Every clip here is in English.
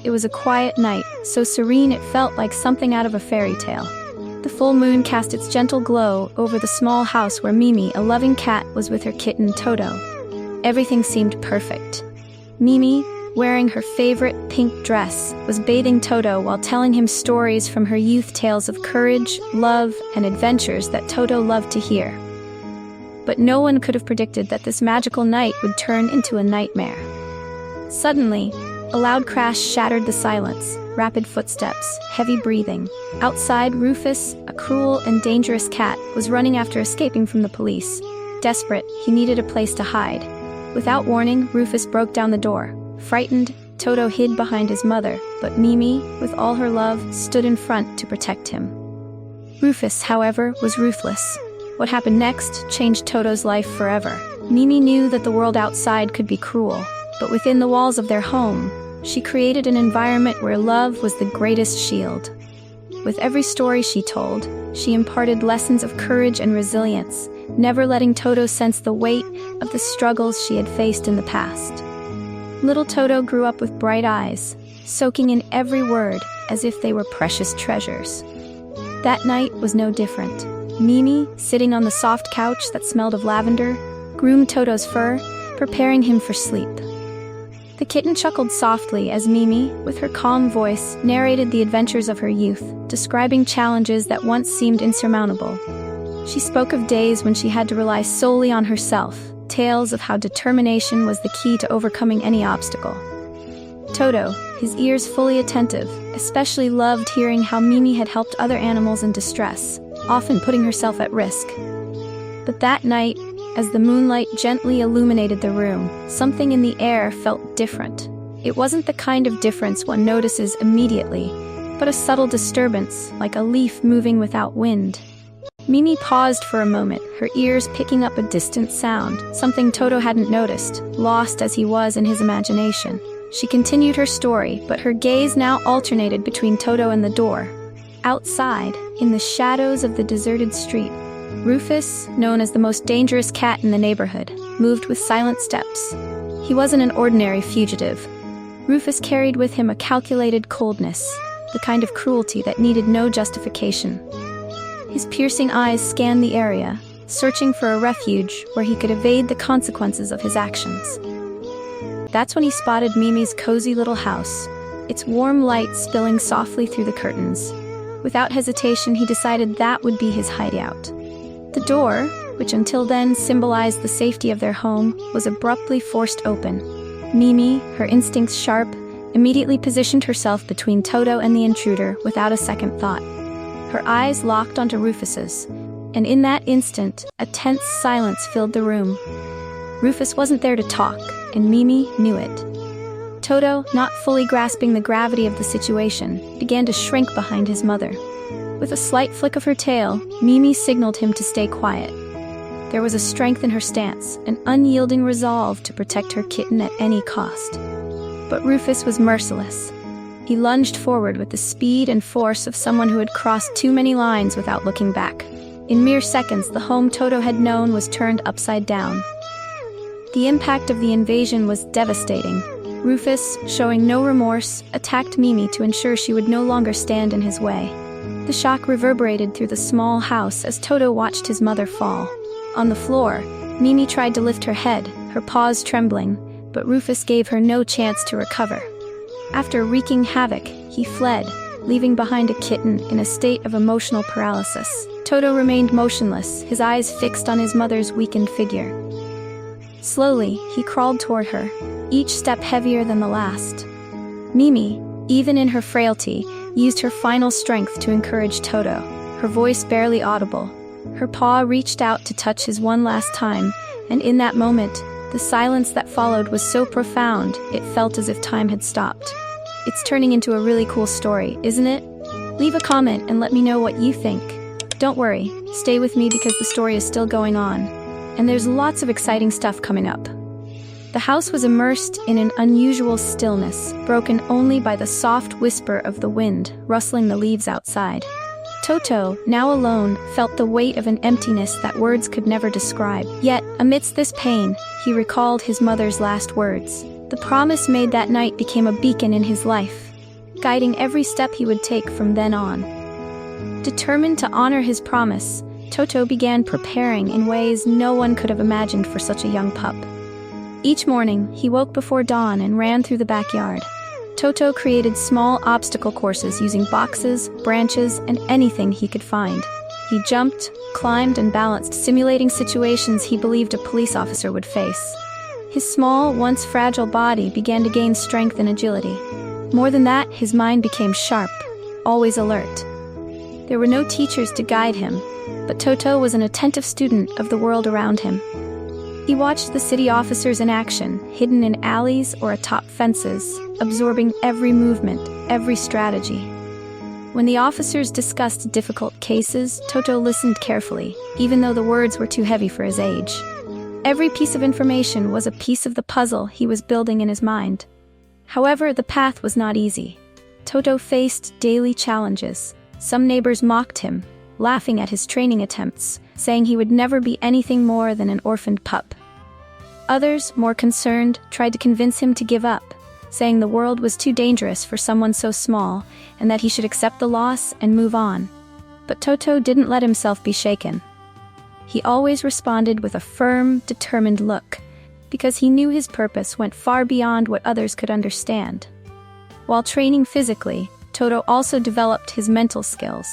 It was a quiet night, so serene it felt like something out of a fairy tale. The full moon cast its gentle glow over the small house where Mimi, a loving cat, was with her kitten Totó. Everything seemed perfect. Mimi, wearing her favorite pink dress, was bathing Totó while telling him stories from her youth, tales of courage, love, and adventures that Totó loved to hear. But no one could have predicted that this magical night would turn into a nightmare. Suddenly, a loud crash shattered the silence. Rapid footsteps, heavy breathing. Outside, Rufus, a cruel and dangerous cat, was running after escaping from the police. Desperate, he needed a place to hide. Without warning, Rufus broke down the door. Frightened, Totó hid behind his mother, but Mimi, with all her love, stood in front to protect him. Rufus, however, was ruthless. What happened next changed Toto's life forever. Mimi knew that the world outside could be cruel, but within the walls of their home, she created an environment where love was the greatest shield. With every story she told, she imparted lessons of courage and resilience, never letting Totó sense the weight of the struggles she had faced in the past. Little Totó grew up with bright eyes, soaking in every word as if they were precious treasures. That night was no different. Mimi, sitting on the soft couch that smelled of lavender, groomed Totó's fur, preparing him for sleep. The kitten chuckled softly as Mimi, with her calm voice, narrated the adventures of her youth, describing challenges that once seemed insurmountable. She spoke of days when she had to rely solely on herself, tales of how determination was the key to overcoming any obstacle. Totó, his ears fully attentive, especially loved hearing how Mimi had helped other animals in distress, often putting herself at risk. But that night, as the moonlight gently illuminated the room, something in the air felt different. It wasn't the kind of difference one notices immediately, but a subtle disturbance, like a leaf moving without wind. Mimi paused for a moment, her ears picking up a distant sound, something Totó hadn't noticed, lost as he was in his imagination. She continued her story, but her gaze now alternated between Totó and the door. Outside, in the shadows of the deserted street, Rufus, known as the most dangerous cat in the neighborhood, moved with silent steps. He wasn't an ordinary fugitive. Rufus carried with him a calculated coldness, the kind of cruelty that needed no justification. His piercing eyes scanned the area, searching for a refuge where he could evade the consequences of his actions. That's when he spotted Mimi's cozy little house, its warm light spilling softly through the curtains. Without hesitation, he decided that would be his hideout. The door, which until then symbolized the safety of their home, was abruptly forced open. Mimi, her instincts sharp, immediately positioned herself between Totó and the intruder without a second thought. Her eyes locked onto Rufus's, and in that instant, a tense silence filled the room. Rufus wasn't there to talk, and Mimi knew it. Totó, not fully grasping the gravity of the situation, began to shrink behind his mother. With a slight flick of her tail, Mimi signaled him to stay quiet. There was a strength in her stance, an unyielding resolve to protect her kitten at any cost. But Rufus was merciless. He lunged forward with the speed and force of someone who had crossed too many lines without looking back. In mere seconds, the home Totó had known was turned upside down. The impact of the invasion was devastating. Rufus, showing no remorse, attacked Mimi to ensure she would no longer stand in his way. The shock reverberated through the small house as Totó watched his mother fall. On the floor, Mimi tried to lift her head, her paws trembling, but Rufus gave her no chance to recover. After wreaking havoc, he fled, leaving behind a kitten in a state of emotional paralysis. Totó remained motionless, his eyes fixed on his mother's weakened figure. Slowly, he crawled toward her, each step heavier than the last. Mimi, even in her frailty, used her final strength to encourage Totó, her voice barely audible. Her paw reached out to touch his one last time, and in that moment, the silence that followed was so profound, it felt as if time had stopped. It's turning into a really cool story, isn't it? Leave a comment and let me know what you think. Don't worry, stay with me because the story is still going on, and there's lots of exciting stuff coming up. The house was immersed in an unusual stillness, broken only by the soft whisper of the wind rustling the leaves outside. Totó, now alone, felt the weight of an emptiness that words could never describe. Yet, amidst this pain, he recalled his mother's last words. The promise made that night became a beacon in his life. guiding every step he would take from then on. Determined to honor his promise, Totó began preparing in ways no one could have imagined for such a young pup. Each morning, he woke before dawn and ran through the backyard. Totó created small obstacle courses using boxes, branches, and anything he could find. He jumped, climbed, and balanced, simulating situations he believed a police officer would face. His small, once fragile body began to gain strength and agility. More than that, his mind became sharp, always alert. There were no teachers to guide him, but Totó was an attentive student of the world around him. He watched the city officers in action, hidden in alleys or atop fences, absorbing every movement, every strategy. When the officers discussed difficult cases, Totó listened carefully, even though the words were too heavy for his age. Every piece of information was a piece of the puzzle he was building in his mind. However, the path was not easy. Totó faced daily challenges. Some neighbors mocked him, laughing at his training attempts, saying he would never be anything more than an orphaned pup. Others, more concerned, tried to convince him to give up, saying the world was too dangerous for someone so small and that he should accept the loss and move on. But Totó didn't let himself be shaken. He always responded with a firm, determined look, because he knew his purpose went far beyond what others could understand. While training physically, Totó also developed his mental skills.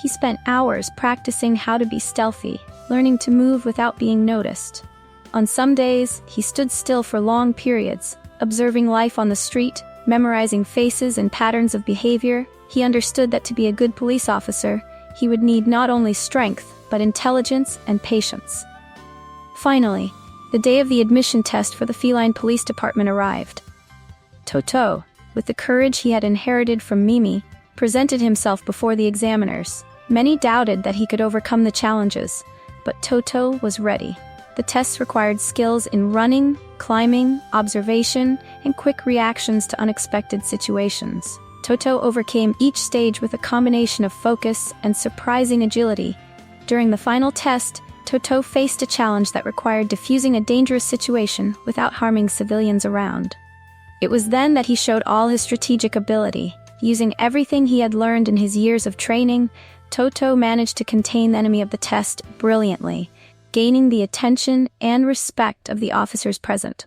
He spent hours practicing how to be stealthy, learning to move without being noticed. On some days, he stood still for long periods, observing life on the street, memorizing faces and patterns of behavior. He understood that to be a good police officer, he would need not only strength, but intelligence and patience. Finally, the day of the admission test for the feline police department arrived. Totó, with the courage he had inherited from Mimi, presented himself before the examiners. Many doubted that he could overcome the challenges, but Totó was ready. The tests required skills in running, climbing, observation, and quick reactions to unexpected situations. Totó overcame each stage with a combination of focus and surprising agility. During the final test, Totó faced a challenge that required defusing a dangerous situation without harming civilians around. It was then that he showed all his strategic ability. Using everything he had learned in his years of training, Totó managed to contain the enemy of the test brilliantly, gaining the attention and respect of the officers present.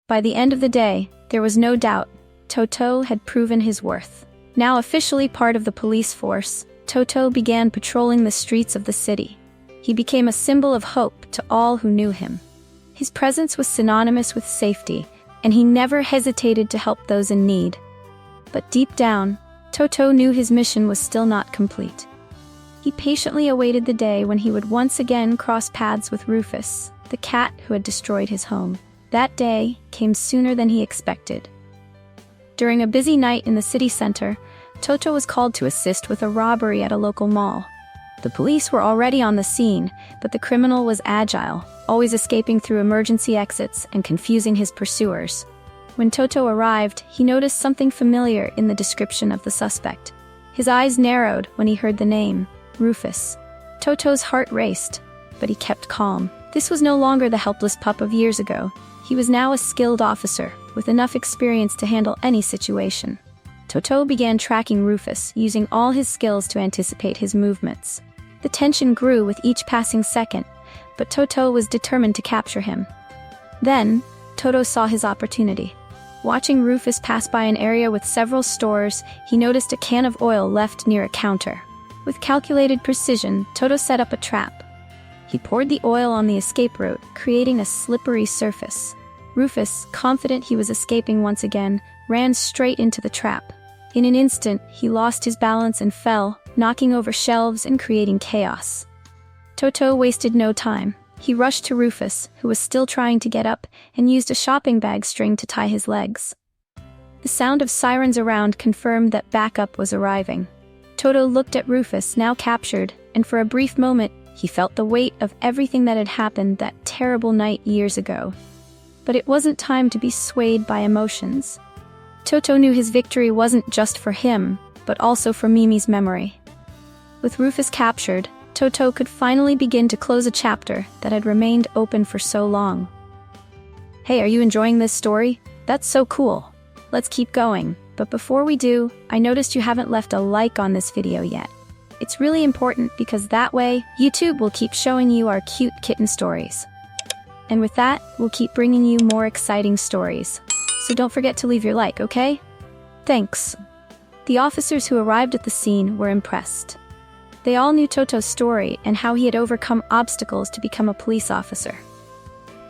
By the end of the day, there was no doubt Totó had proven his worth. Now officially part of the police force, Totó began patrolling the streets of the city. He became a symbol of hope to all who knew him. His presence was synonymous with safety, and he never hesitated to help those in need. But deep down, Totó knew his mission was still not complete. He patiently awaited the day when he would once again cross paths with Rufus, the cat who had destroyed his home. That day came sooner than he expected. During a busy night in the city center, Totó was called to assist with a robbery at a local mall. The police were already on the scene, but the criminal was agile, always escaping through emergency exits and confusing his pursuers. When Totó arrived, he noticed something familiar in the description of the suspect. His eyes narrowed when he heard the name, Rufus. Totó's heart raced, but he kept calm. This was no longer the helpless pup of years ago. He was now a skilled officer, with enough experience to handle any situation. Totó began tracking Rufus, using all his skills to anticipate his movements. The tension grew with each passing second, but Totó was determined to capture him. Then, Totó saw his opportunity. Watching Rufus pass by an area with several stores, he noticed a can of oil left near a counter. With calculated precision, Totó set up a trap. He poured the oil on the escape route, creating a slippery surface. Rufus, confident he was escaping once again, ran straight into the trap. In an instant, he lost his balance and fell, knocking over shelves and creating chaos. Totó wasted no time. He rushed to Rufus, who was still trying to get up, and used a shopping bag string to tie his legs. The sound of sirens around confirmed that backup was arriving. Totó looked at Rufus, now captured, and for a brief moment, he felt the weight of everything that had happened that terrible night years ago. But it wasn't time to be swayed by emotions. Totó knew his victory wasn't just for him, but also for Mimi's memory. With Rufus captured, Totó could finally begin to close a chapter that had remained open for so long. Hey, are you enjoying this story? That's so cool. Let's keep going. But before we do, I noticed you haven't left a like on this video yet. It's really important because that way, YouTube will keep showing you our cute kitten stories. And with that, we'll keep bringing you more exciting stories. So don't forget to leave your like, okay? Thanks. The officers who arrived at the scene were impressed. They all knew Totó's story and how he had overcome obstacles to become a police officer.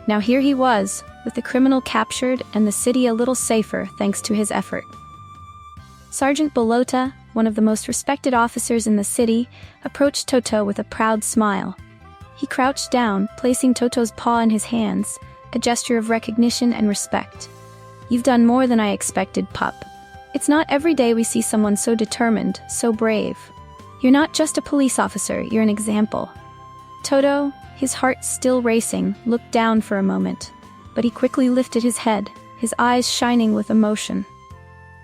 Now here he was, with the criminal captured and the city a little safer thanks to his effort. Sergeant Bolota, one of the most respected officers in the city, approached Totó with a proud smile. He crouched down, placing Totó's paw in his hands, a gesture of recognition and respect. "You've done more than I expected, pup. It's not every day we see someone so determined, so brave. You're not just a police officer, you're an example." Totó, his heart still racing, looked down for a moment, but he quickly lifted his head, his eyes shining with emotion.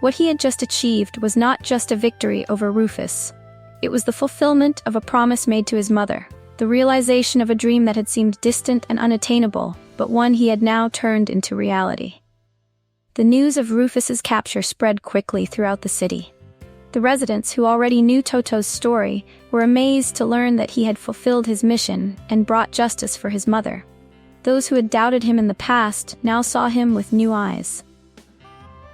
What he had just achieved was not just a victory over Rufus. It was the fulfillment of a promise made to his mother, the realization of a dream that had seemed distant and unattainable, but one he had now turned into reality. The news of Rufus's capture spread quickly throughout the city. The residents, who already knew Totó's story, were amazed to learn that he had fulfilled his mission and brought justice for his mother. Those who had doubted him in the past now saw him with new eyes.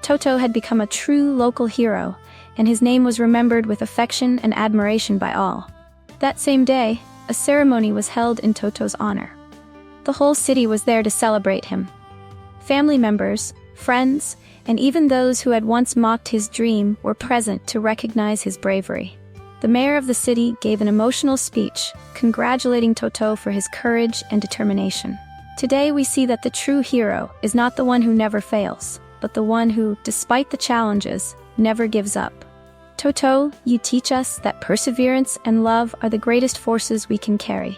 Totó had become a true local hero, and his name was remembered with affection and admiration by all. That same day, a ceremony was held in Totó's honor. The whole city was there to celebrate him. Family members, friends, and even those who had once mocked his dream were present to recognize his bravery. The mayor of the city gave an emotional speech, congratulating Totó for his courage and determination. Today we see that the true hero is not the one who never fails, but the one who, despite the challenges, never gives up. Totó, you teach us that perseverance and love are the greatest forces we can carry.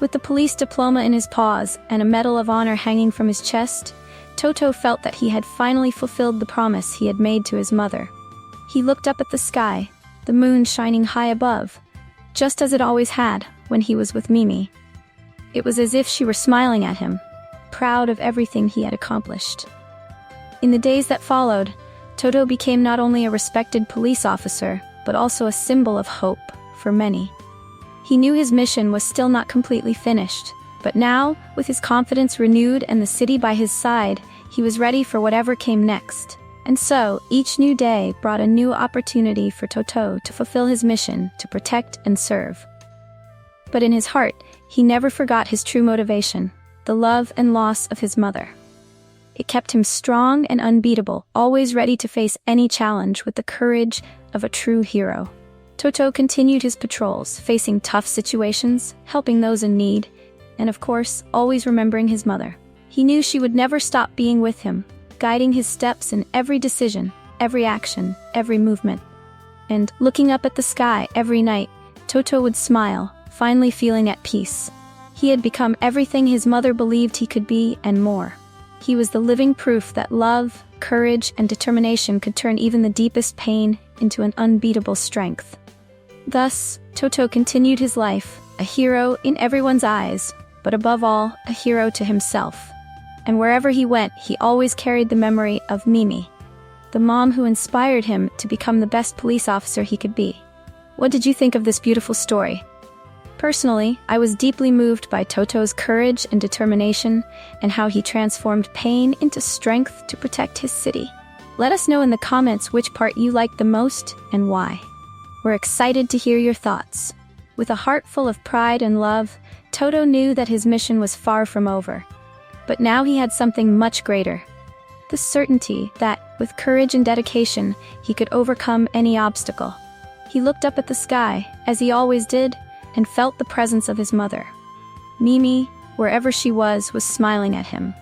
With the police diploma in his paws and a medal of honor hanging from his chest, Totó felt that he had finally fulfilled the promise he had made to his mother. He looked up at the sky, the moon shining high above, just as it always had when he was with Mimi. It was as if she were smiling at him, proud of everything he had accomplished. In the days that followed, Totó became not only a respected police officer, but also a symbol of hope for many. He knew his mission was still not completely finished, but now, with his confidence renewed and the city by his side, he was ready for whatever came next. And so, each new day brought a new opportunity for Totó to fulfill his mission to protect and serve. But in his heart, he never forgot his true motivation, the love and loss of his mother. It kept him strong and unbeatable, always ready to face any challenge with the courage of a true hero. Totó continued his patrols, facing tough situations, helping those in need, and of course, always remembering his mother. He knew she would never stop being with him, guiding his steps in every decision, every action, every movement. And looking up at the sky every night, Totó would smile, finally feeling at peace. He had become everything his mother believed he could be and more. He was the living proof that love, courage, and determination could turn even the deepest pain into an unbeatable strength. Thus, Totó continued his life, a hero in everyone's eyes, but above all, a hero to himself. And wherever he went, he always carried the memory of Mimi, the mom who inspired him to become the best police officer he could be. What did you think of this beautiful story? Personally, I was deeply moved by Totó's courage and determination and how he transformed pain into strength to protect his city. Let us know in the comments which part you liked the most and why. We're excited to hear your thoughts. With a heart full of pride and love, Totó knew that his mission was far from over. But now he had something much greater. The certainty that, with courage and dedication, he could overcome any obstacle. He looked up at the sky, as he always did, and felt the presence of his mother. Mimi, wherever she was smiling at him.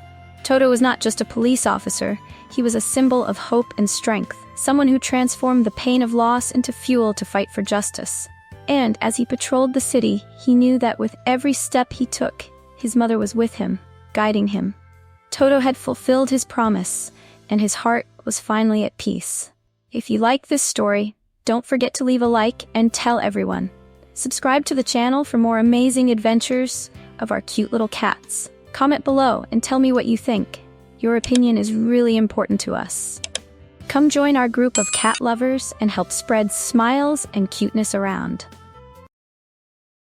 Totó was not just a police officer, he was a symbol of hope and strength, someone who transformed the pain of loss into fuel to fight for justice. And as he patrolled the city, he knew that with every step he took, his mother was with him, guiding him. Totó had fulfilled his promise, and his heart was finally at peace. If you like this story, don't forget to leave a like and tell everyone. Subscribe to the channel for more amazing adventures of our cute little cats. Comment below and tell me what you think. Your opinion is really important to us. Come join our group of cat lovers and help spread smiles and cuteness around.